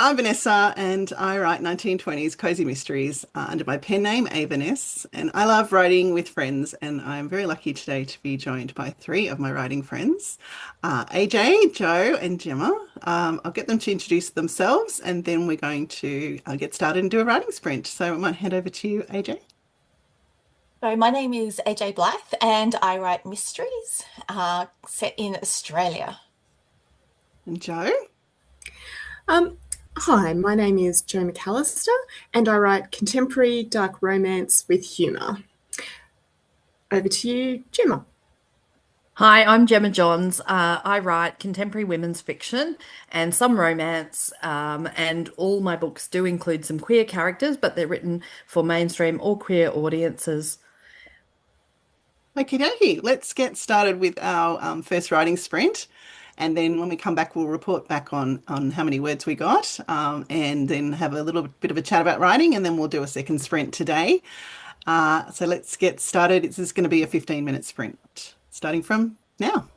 I'm Vanessa, and I write 1920s cozy mysteries under my pen name, Avaness. And I love writing with friends, and I'm very lucky today to be joined by three of my writing friends, AJ, Jo, and Gemma. I'll get them to introduce themselves, and then we're going to get started and do a writing sprint. So I might hand over to you, AJ. So my name is AJ Blythe and I write mysteries set in Australia. And Jo. Um, Hi, my name is Jo McAlister, and I write contemporary dark romance with humour. Over to you, Gemma. Hi, I'm Gemma Johns. I write contemporary women's fiction and some romance, and all my books do include some queer characters, but they're written for mainstream or queer audiences. Okie dokie, let's get started with our first writing sprint. And then when we come back, we'll report back on how many words we got, and then have a little bit of a chat about writing, and then we'll do a second sprint today. So let's get started. This is going to be a 15-minute sprint, starting from now.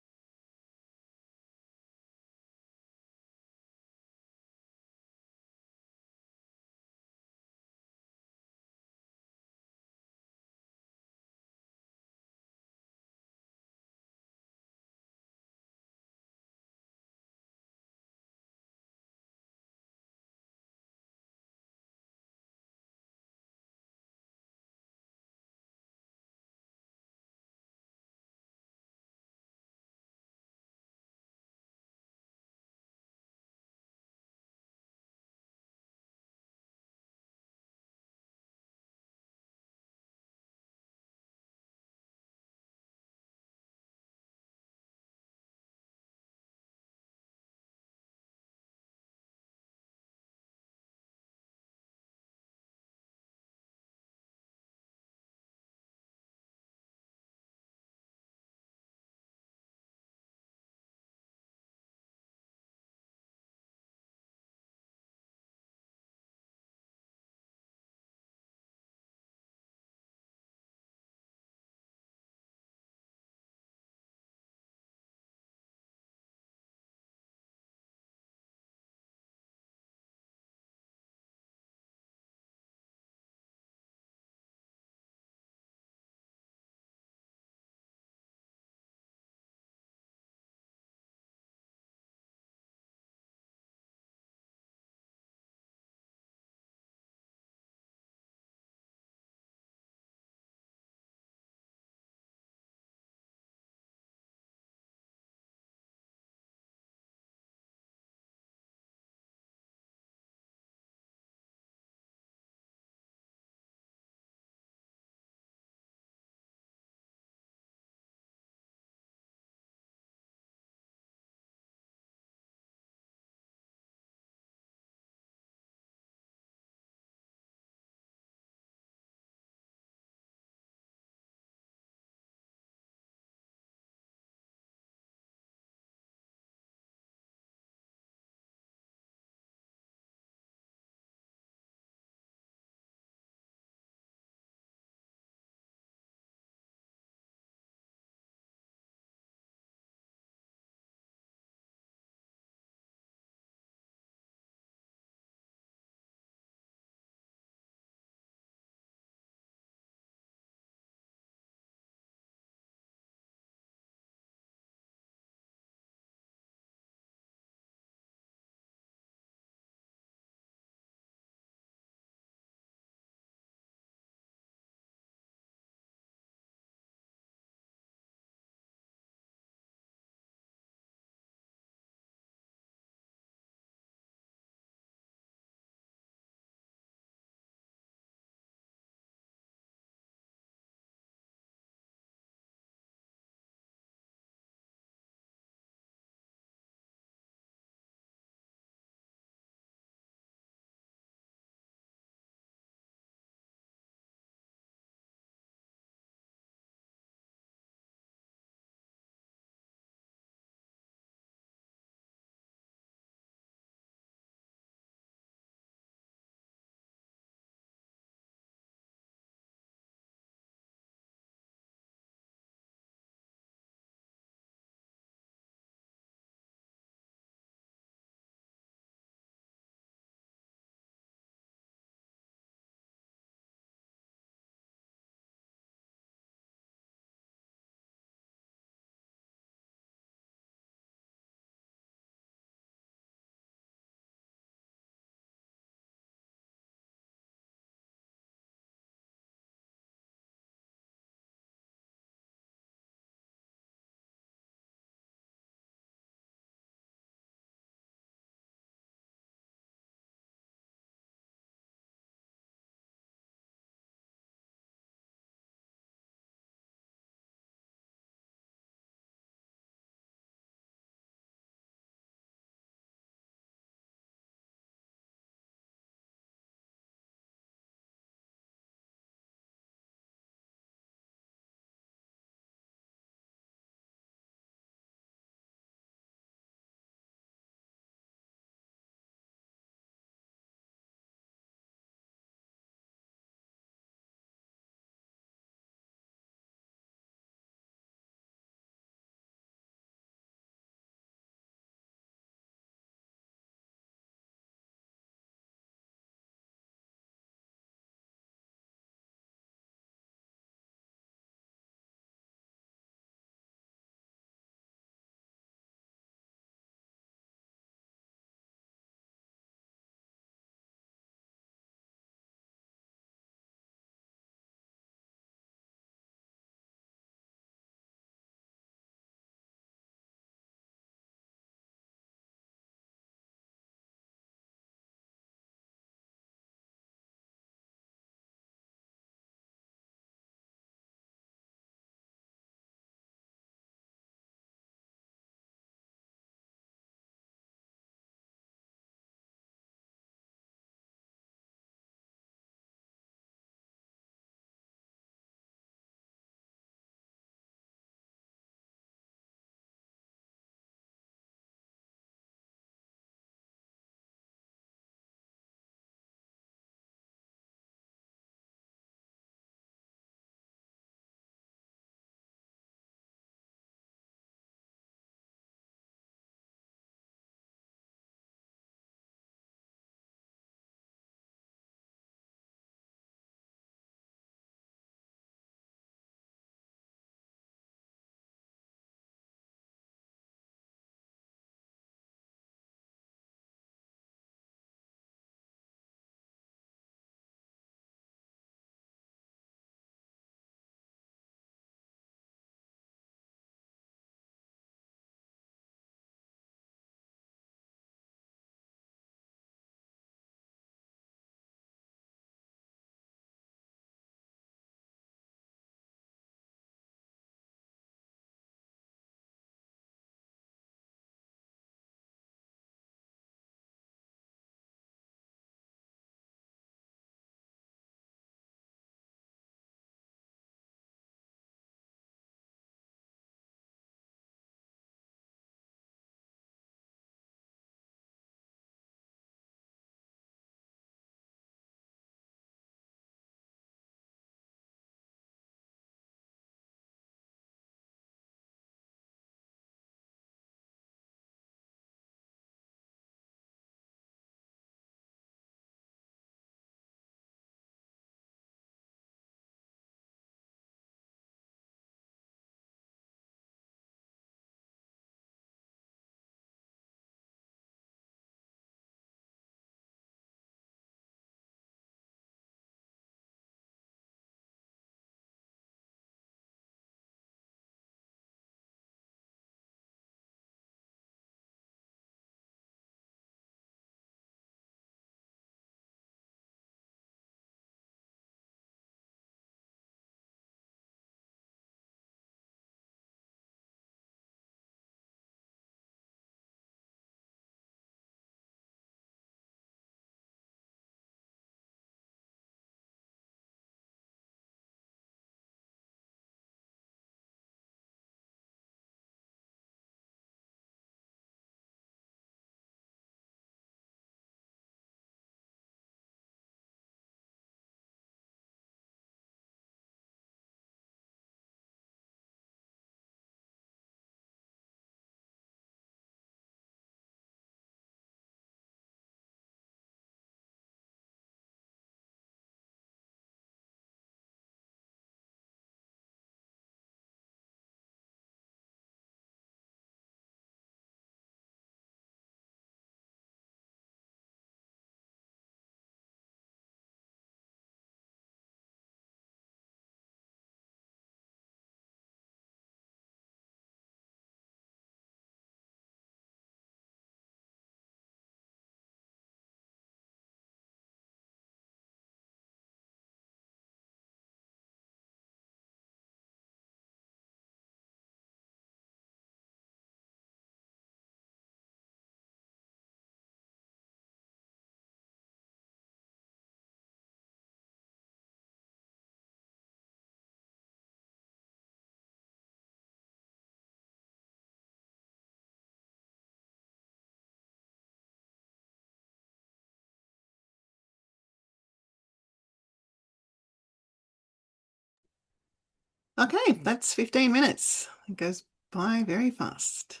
Okay, that's 15 minutes. It goes by very fast.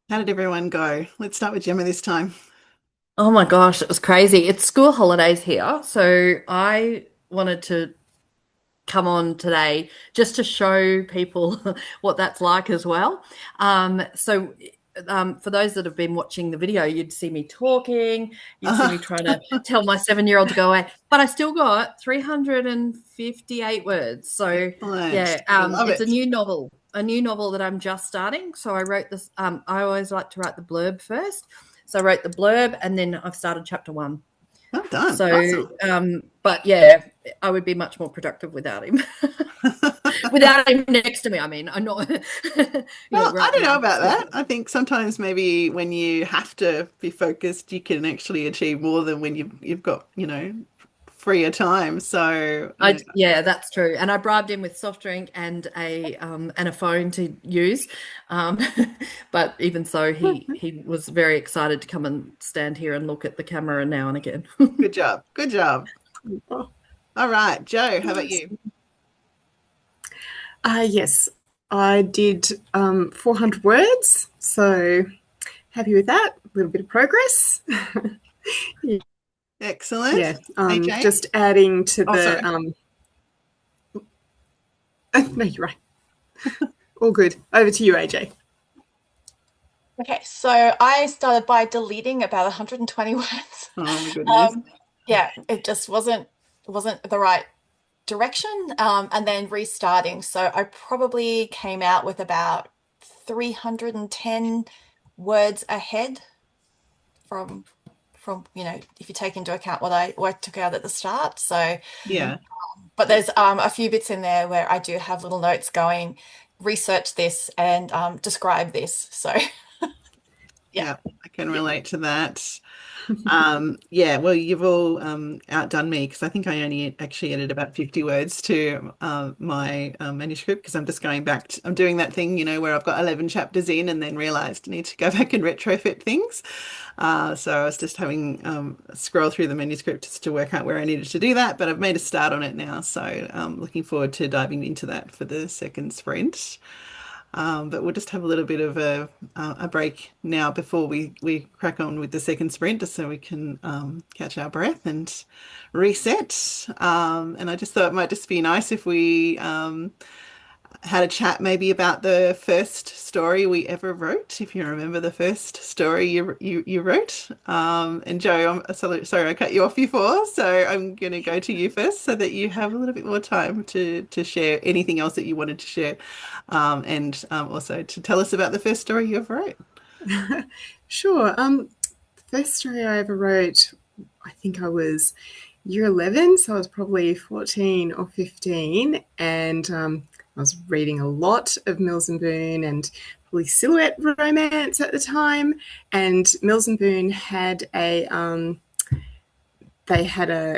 How did everyone go? Let's start with Gemma this time. Oh my gosh, it was crazy. It's school holidays here, so I wanted to come on today just to show people what that's like as well. For those that have been watching the video, you'd see me talking, you'd see me trying to tell my 7-year-old to go away, but I still got 358 words. So Excellent. yeah, I love it's it. a new novel that I'm just starting. So I wrote this. I always like to write the blurb first. So I wrote the blurb, and then I've started chapter 1. Well done. So, Awesome. but yeah, I would be much more productive without him. Without him next to me, I mean, I'm not, Well, I right don't know now. about that. I think sometimes maybe when you have to be focused, you can actually achieve more than when you've got, freer time. So, yeah. Yeah, that's true. And I bribed him with soft drink and a phone to use. Um, but even so, he was very excited to come and stand here and look at the camera now and again. Good job. Good job. Oh, All right, Joe, how about nice. you? Yes, I did 400 words, so happy with that. A little bit of progress. Excellent. Yeah, AJ? just adding to Oh, sorry. no, you're right. All good. Over to you, AJ. Okay, so I started by deleting about 120 words. Oh my goodness. Yeah, it just wasn't the right direction, and then restarting. So I probably came out with about 310 words ahead from if you take into account what I took out at the start. So, Yeah. but there's a few bits in there where I do have little notes going, research this and describe this. So yeah. Yeah, I can relate to that. Yeah, well, you've all outdone me because I think I only actually added about 50 words to my manuscript because I'm just going back I'm doing that thing, where I've got 11 chapters in and then realized I need to go back and retrofit things. So I was just having a scroll through the manuscript just to work out where I needed to do that, but I've made a start on it now. So looking forward to diving into that for the second sprint. But we'll just have a little bit of a break now before we crack on with the second sprint, just so we can catch our breath and reset. And I just thought it might just be nice if we had a chat maybe about the first story we ever wrote, if you remember the first story you wrote. And Joe, I'm sorry I cut you off before, so I'm going to go to you first so that you have a little bit more time to share anything else that you wanted to share, and also to tell us about the first story you ever wrote. Sure. The first story I ever wrote, I think I was year 11, so I was probably 14 or 15, and I was reading a lot of Mills and Boon and probably silhouette romance at the time. And Mills and Boon had a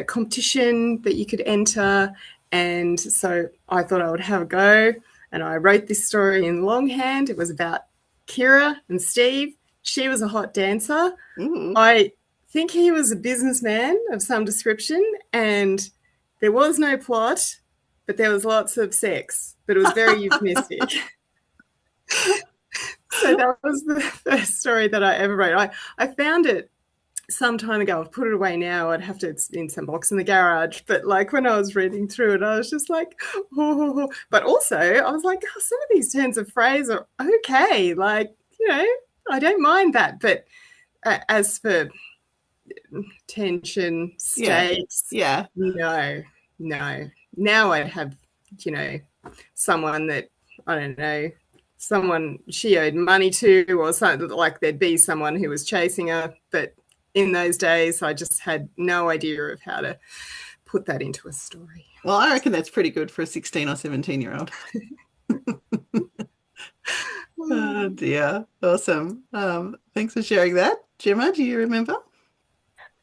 competition that you could enter, and so I thought I would have a go. And I wrote this story in longhand. It was about Kira and Steve. She was a hot dancer. Ooh. I think he was a businessman of some description, and there was no plot, but there was lots of sex, but it was very euphemistic. So that was the first story that I ever wrote. I found it some time ago. I've put it away now. I'd have to, it's in some box in the garage. But like when I was reading through it, I was just like, oh. But also I was like, oh, some of these turns of phrase are okay. Like, I don't mind that. But as for tension, stakes, Yeah. no. Now I'd have, someone that, I don't know, someone she owed money to, or something, like there'd be someone who was chasing her. But in those days, I just had no idea of how to put that into a story. Well, I reckon that's pretty good for a 16 or 17-year-old. Oh dear. Awesome. Thanks for sharing that. Gemma, do you remember?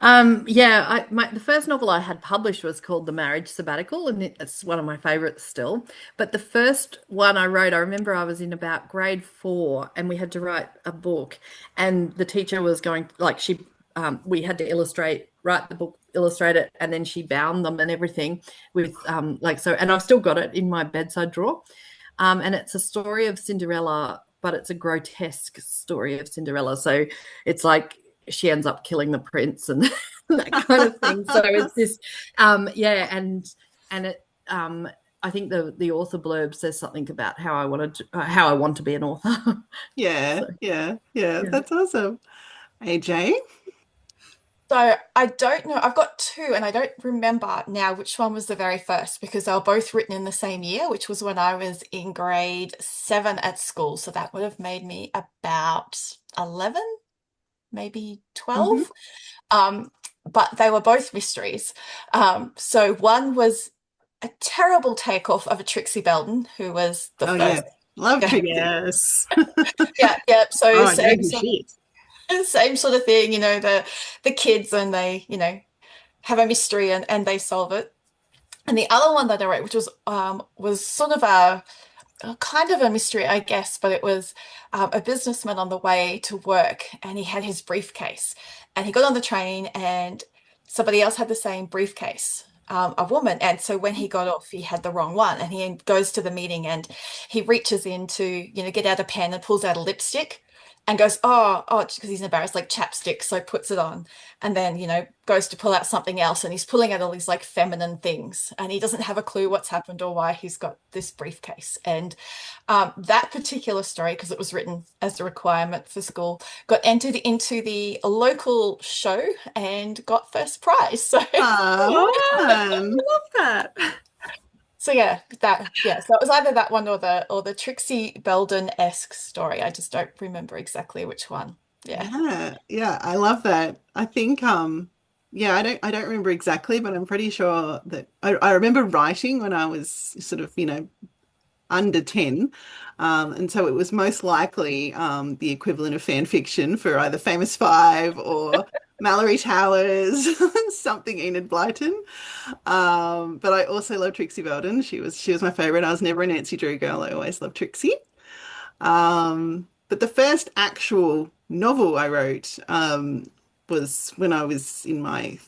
Yeah, the first novel I had published was called The Marriage Sabbatical, and it's one of my favorites still. But the first one I wrote, I remember I was in about grade 4, and we had to write a book, and the teacher was going, like, she we had to write the book, illustrate it, and then she bound them and everything with like so. And I've still got it in my bedside drawer. And it's a story of Cinderella, but it's a grotesque story of Cinderella. So it's like she ends up killing the prince and that kind of thing. So it's this, yeah, and it. I think the author blurb says something about how I want to be an author. Yeah, So, yeah, yeah. that's awesome. AJ? So I don't know. I've got two, and I don't remember now which one was the very first because they were both written in the same year, which was when I was in grade 7 at school. So that would have made me about 11, maybe Hmm. 12. Um, but they were both mysteries. So one was a terrible takeoff of a Trixie Belden, who was the Oh yeah, first. love Yeah, Trixie. Yes. yeah, yeah. So Oh, I know same who she is. same sort of thing, the kids and they, have a mystery and they solve it. And the other one that I wrote, which was sort of a kind of a mystery, I guess, but it was a businessman on the way to work and he had his briefcase and he got on the train and somebody else had the same briefcase, a woman. And so when he got off, he had the wrong one and he goes to the meeting and he reaches in to, get out a pen and pulls out a lipstick and goes, oh, because he's embarrassed, like chapstick. So puts it on and then, goes to pull out something else and he's pulling out all these like feminine things and he doesn't have a clue what's happened or why he's got this briefcase. And that particular story, because it was written as a requirement for school, got entered into the local show and got first prize. So, Ah, what Oh, fun. I love that. so yeah, so it was either that one or the Trixie Belden-esque story. I just don't remember exactly which one. Yeah. Yeah, yeah, I love that. I think yeah, I don't remember exactly, but I'm pretty sure that I remember writing when I was sort of, under 10. And so it was most likely the equivalent of fan fiction for either Famous Five or Mallory Towers, something Enid Blyton. But I also love Trixie Belden. She was my favorite. I was never a Nancy Drew girl. I always loved Trixie. But the first actual novel I wrote was when I was in my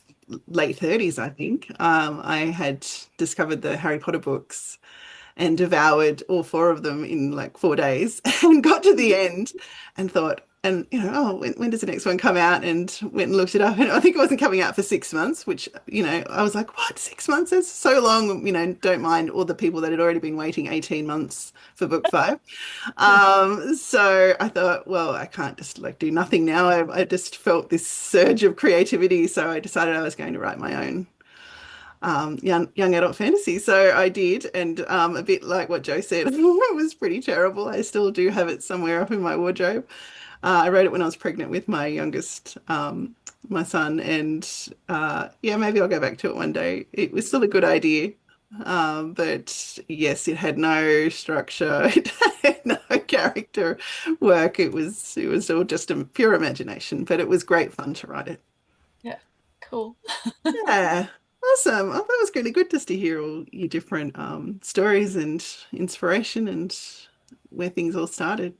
late 30s, I think. I had discovered the Harry Potter books and devoured all four of them in like 4 days and got to the end and thought, and oh, when does the next one come out? And went and looked it up, and I think it wasn't coming out for 6 months, which, I was like, what, 6 months? That's so long. Don't mind all the people that had already been waiting 18 months for book five. So I thought, well, I can't just like do nothing now. I just felt this surge of creativity, so I decided I was going to write my own young adult fantasy. So I did, and a bit like what Joe said, it was pretty terrible. I still do have it somewhere up in my wardrobe. I wrote it when I was pregnant with my youngest, my son, and yeah, maybe I'll go back to it one day. It was still a good idea. But yes, it had no structure, it had no character work. It was all just a pure imagination, but it was great fun to write it. Yeah. Cool. Yeah, awesome. Oh, that was really good just to hear all your different stories and inspiration and where things all started.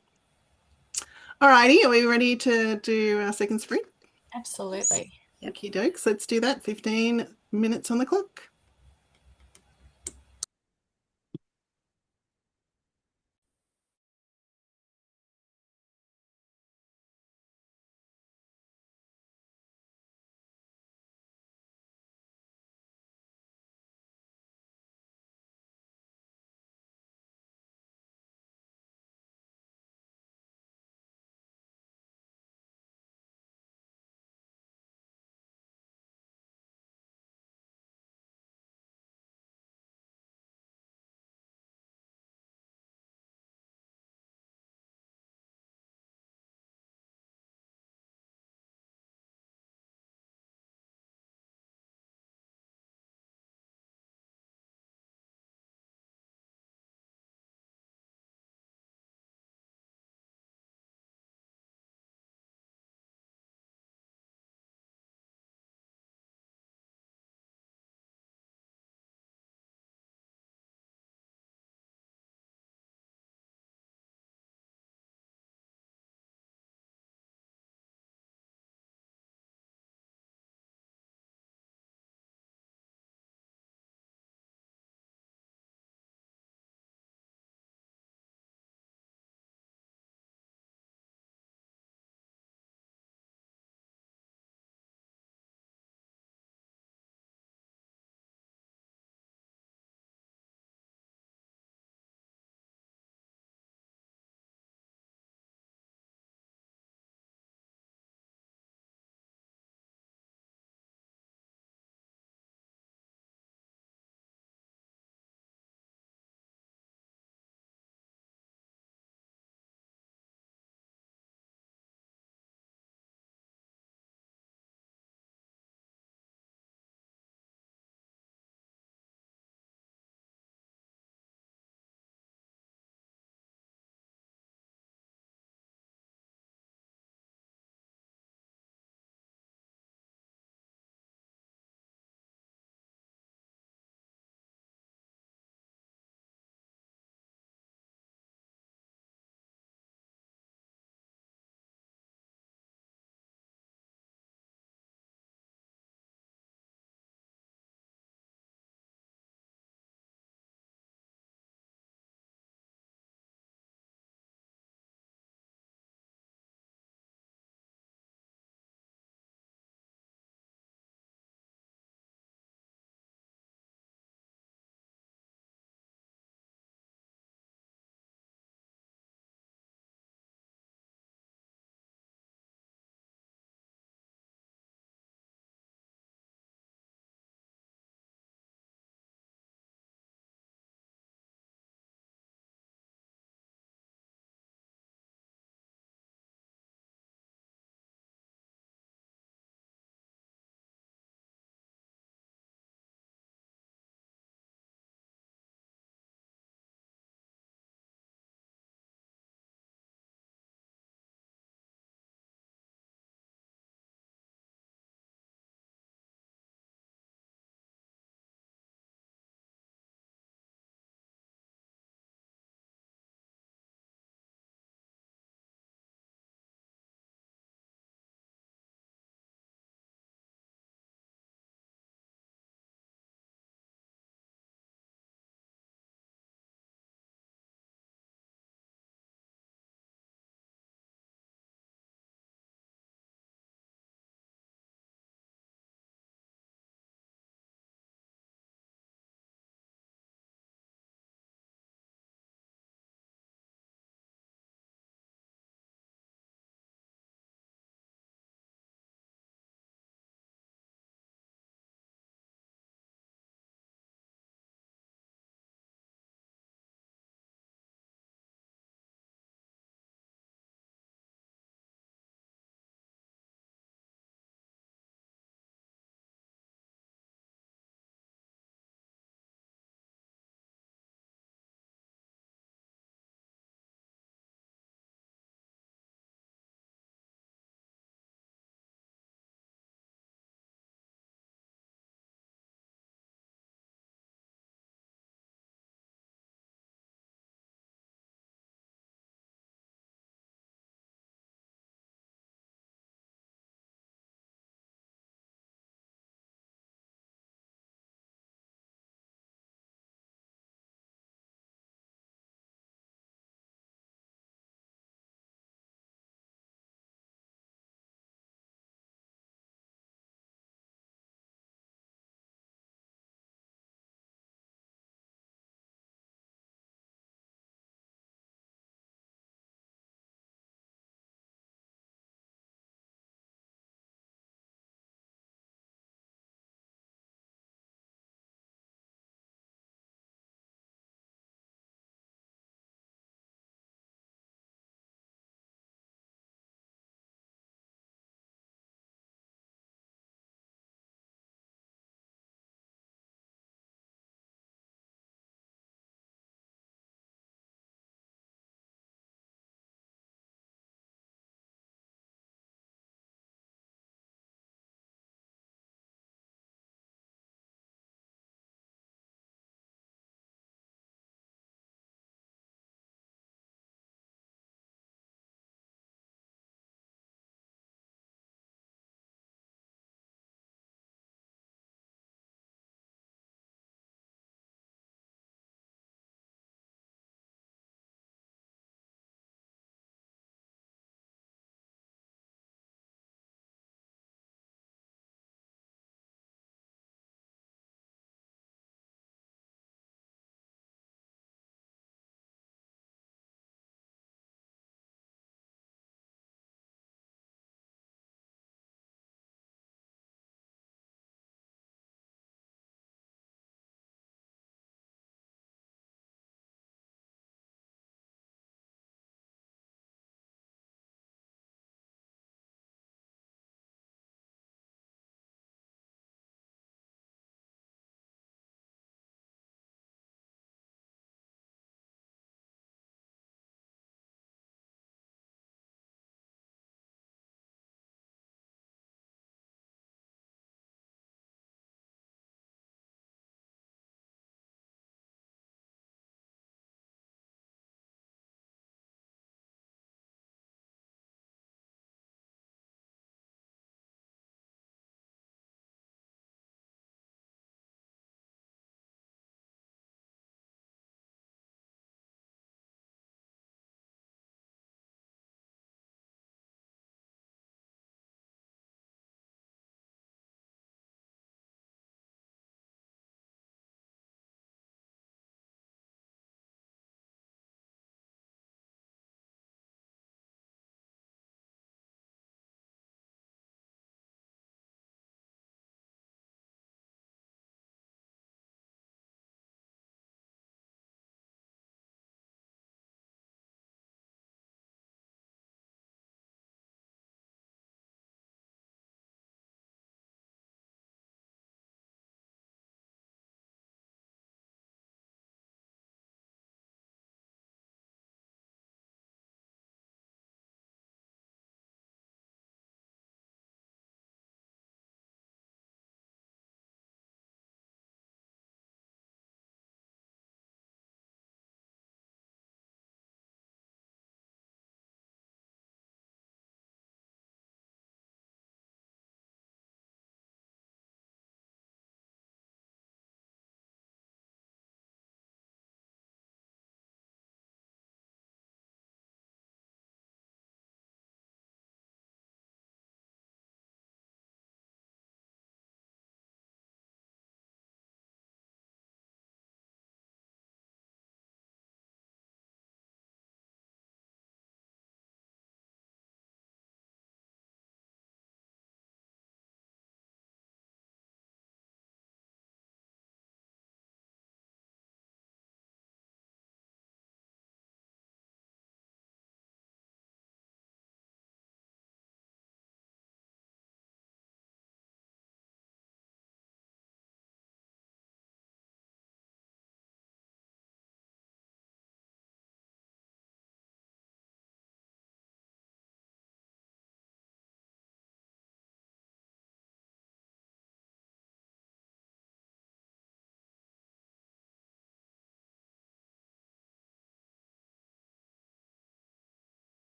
Alrighty, are we ready to do our second sprint? Absolutely. Yep. Okie dokes, let's do that. 15 minutes on the clock.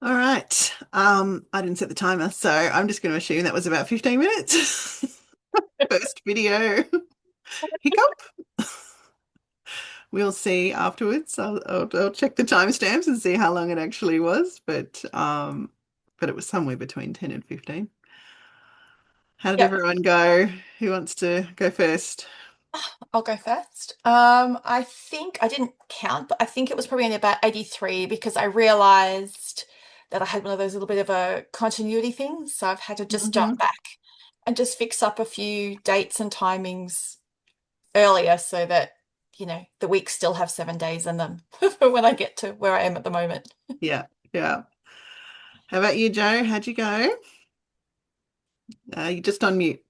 All right. I didn't set the timer, so I'm just going to assume that was about 15 minutes. First video hiccup. We'll see afterwards. I'll check the timestamps and see how long it actually was, but it was somewhere between 10 and 15. How did Yep, everyone go? Who wants to go first? I'll go first. I think I didn't count, but I think it was probably only about 83 because I realized that I had one of those little bit of a continuity things. So I've had to just jump Mhm. back and just fix up a few dates and timings earlier so that, the weeks still have 7 days in them for when I get to where I am at the moment. Yeah, yeah. How about you, Jo? How'd you go? You're just on mute.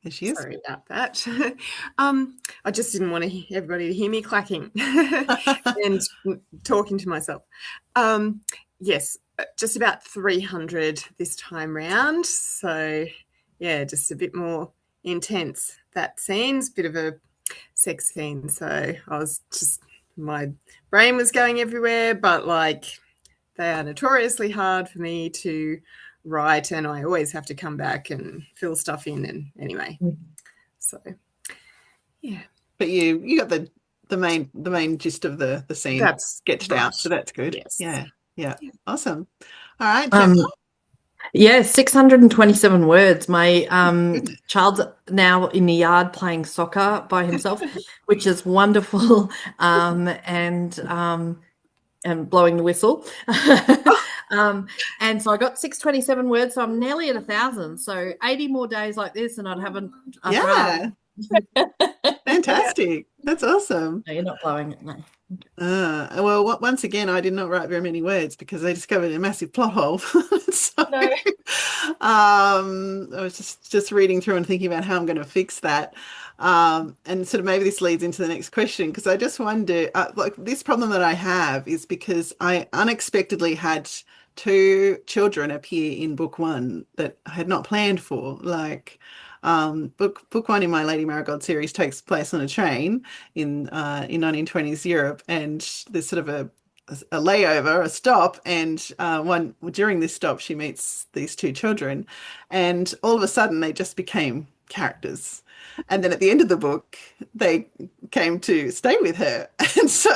There she is. Sorry about that. I just didn't want everybody to hear me clacking and talking to myself. Yes, just about 300 this time round. So, yeah, just a bit more intense. That scene's a bit of a sex scene. So my brain was going everywhere, but like they are notoriously hard for me to write, and I always have to come back and fill stuff in. And anyway, so yeah, But you got the main gist of the scene that's sketched right. out, so that's good. Yes. Yeah, yeah. Awesome. All right, Gemma. Um, yeah, 627 words. My child's now in the yard playing soccer by himself, which is wonderful, and blowing the whistle. And so I got 627 words, so I'm nearly at 1,000. So 80 more days like this, and I'd have a draft. Yeah, fantastic. That's awesome. No, you're not blowing it, no. Well, once again, I did not write very many words because I discovered a massive plot hole. So, No. I was just reading through and thinking about how I'm going to fix that. And sort of maybe this leads into the next question because I just wonder, like this problem that I have is because I unexpectedly had two children appear in book one that I had not planned for. Like, book one in my Lady Marigold series takes place on a train in 1920s Europe, and there's sort of a layover, a stop, and one during this stop she meets these two children, and all of a sudden they just became characters. And then at the end of the book, they came to stay with her, and so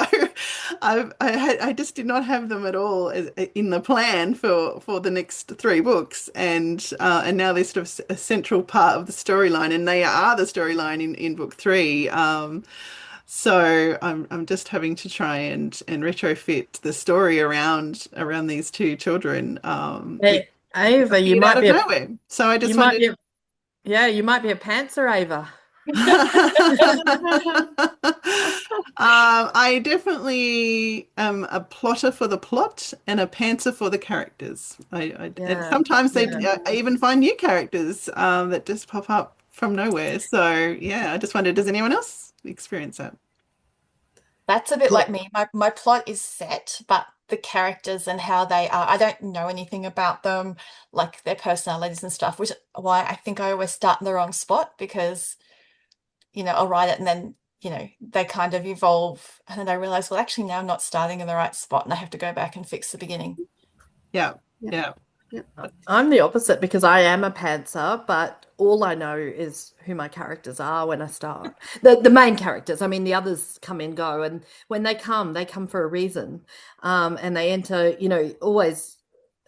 I just did not have them at all in the plan for the next three books, and now they're sort of a central part of the storyline, and they are the storyline in book three. So I'm just having to try and retrofit the story around these two children Hey, Ava, you appeared out might of be a nowhere. So I you just might wondered. be a you might be a pantser, Ava. I definitely am a plotter for the plot and a pantser for the characters. And Yeah, sometimes yeah. I even find new characters that just pop up from nowhere. So yeah, I just wondered, does anyone else experience that? That's a bit Cool. like me. My plot is set, but the characters and how they are, I don't know anything about them, like their personalities and stuff, which is why I think I always start in the wrong spot because, I'll write it and then, they kind of evolve. And then I realize, well, actually, now I'm not starting in the right spot and I have to go back and fix the beginning. Yeah, Yeah. yeah. Yeah. I'm the opposite because I am a pantser, but all I know is who my characters are when I start. The main characters. I mean, the others come and go, and when they come for a reason, and they enter. Always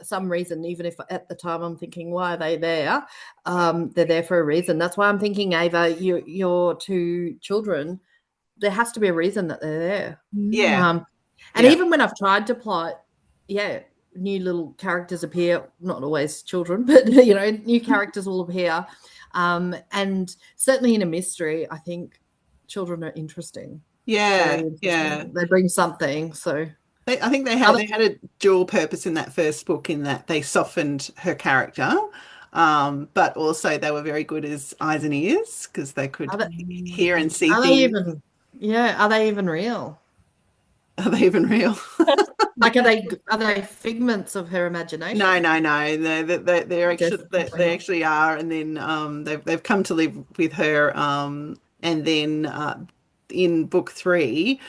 some reason. Even if at the time I'm thinking, why are they there? They're there for a reason. That's why I'm thinking, Ava, your two children. There has to be a reason that they're there. Yeah, And yeah. even when I've tried to plot, yeah, new little characters appear, not always children, but new characters will appear. And certainly in a mystery, I think children are interesting. Yeah, Very yeah. interesting. They bring something. So I think other they had a dual purpose in that first book in that they softened her character, but also they were very good as eyes and ears because they could are they, hear and see are they things. even are they even real? Are they even real? Like are they figments of her imagination? No, no, no. They're actually Definitely they not. actually are, and then they've come to live with her And then in book three,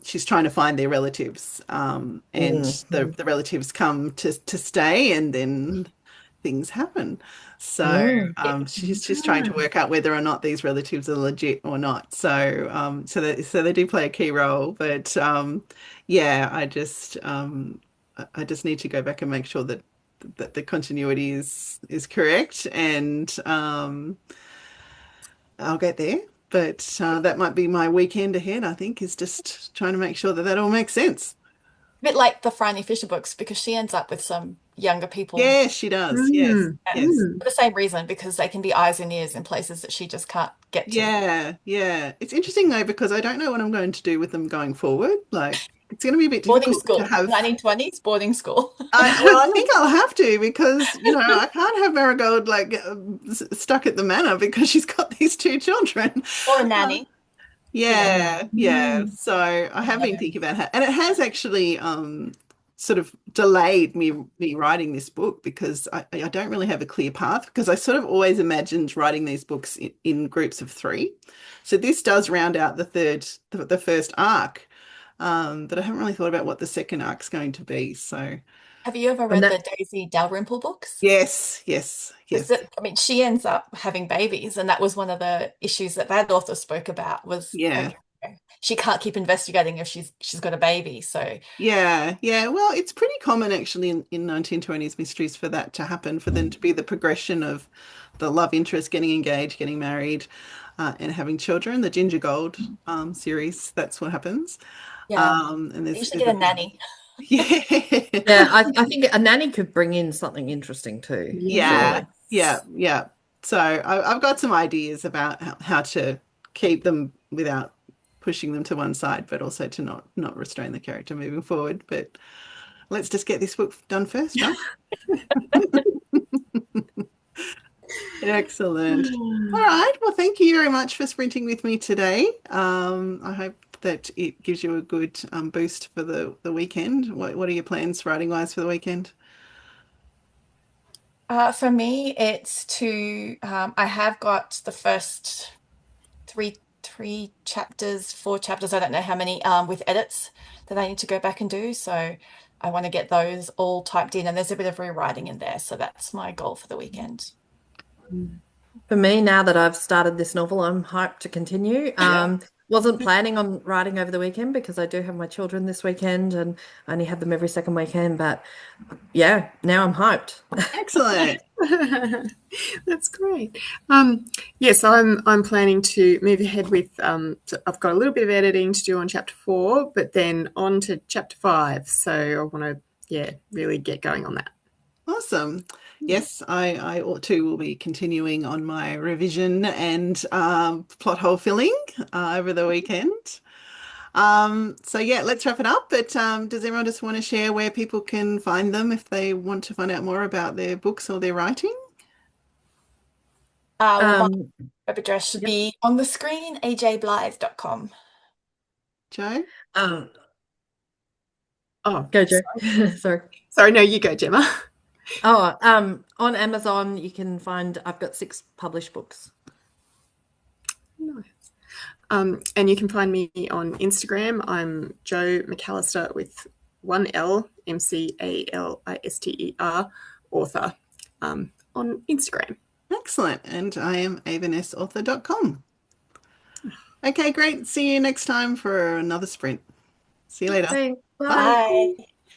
she's trying to find their relatives, and Mm. the relatives come to stay, and then things happen. So Mm. she's trying to work out whether or not these relatives are legit or not. So so they do play a key role, but yeah, I just need to go back and make sure that the continuity is correct, and I'll get there. But that might be my weekend ahead, I think, is just trying to make sure that that all makes sense. A bit like the Franny Fisher books because she ends up with some younger people Yes, she does. Yes, Mm, yeah, yes. mm. for the same reason because they can be eyes and ears in places that she just can't get to. Yeah, yeah. It's interesting though, because I don't know what I'm going to do with them going forward. Like, it's going to be a bit Boarding difficult to school, have. 1920s boarding school. Well, I think I'll have to because, I can't have Marigold like stuck at the manor because she's got these two children. Or a Uh, nanny, you know. Yeah, yeah. Mm. So I have been Yeah. thinking about how, and it has actually sort of delayed me writing this book because I don't really have a clear path because I sort of always imagined writing these books in groups of three. So this does round out the first arc, but I haven't really thought about what the second arc's going to be. So Have you ever And read the that Daisy Dalrymple books? yes, yes, Because yes, I mean, she ends up having babies, and that was one of the issues that that author spoke about was yeah. okay, she can't keep investigating if she's got a baby. So Yeah, yeah. Well, it's pretty common actually in 1920s mysteries for that to happen, for them to be the progression of the love interest getting engaged, getting married, and having children. The Ginger Gold series, that's what happens. yeah, And they usually there's get a a big nanny. yeah. yeah, I think a nanny could bring in something interesting too, Yeah, surely. yeah, Yes. yeah. So I've got some ideas about how to keep them without pushing them to one side, but also to not restrain the character moving forward. But let's just get this book done first, right? Excellent. All right. Well, thank you very much for sprinting with me today. I hope that it gives you a good boost for the weekend. What are your plans writing wise for the weekend? For me, it's to I have got the first three chapters, four chapters, I don't know how many, with edits that I need to go back and do. So I want to get those all typed in, and there's a bit of rewriting in there. So that's my goal for the weekend. Mm. For me, now that I've started this novel, I'm hyped to continue. Yeah. Wasn't planning on writing over the weekend because I do have my children this weekend and I only have them every second weekend. But yeah, now I'm hyped. Excellent. That's great. Yes, I'm planning to move ahead with. So I've got a little bit of editing to do on chapter 4, but then on to chapter 5. So I want to, yeah, really get going on that. Awesome. Yes, I ought to will be continuing on my revision and plot hole filling over the weekend. So yeah, let's wrap it up. But does everyone just want to share where people can find them if they want to find out more about their books or their writing? Well, my Um, web address should yep. be on the screen, ajblythe.com. Joe? Um, Oh, Go, Joe. Sorry. sorry. No, you go, Gemma. Oh, on Amazon you can find I've got 6 published books. Nice. And you can find me on Instagram. I'm Jo McAlister with one L, McAlister, author, on Instagram. Excellent. And I am avanesauthor.com. Okay, great. See you next time for another sprint. See you later. Thanks. Bye. Bye. Bye.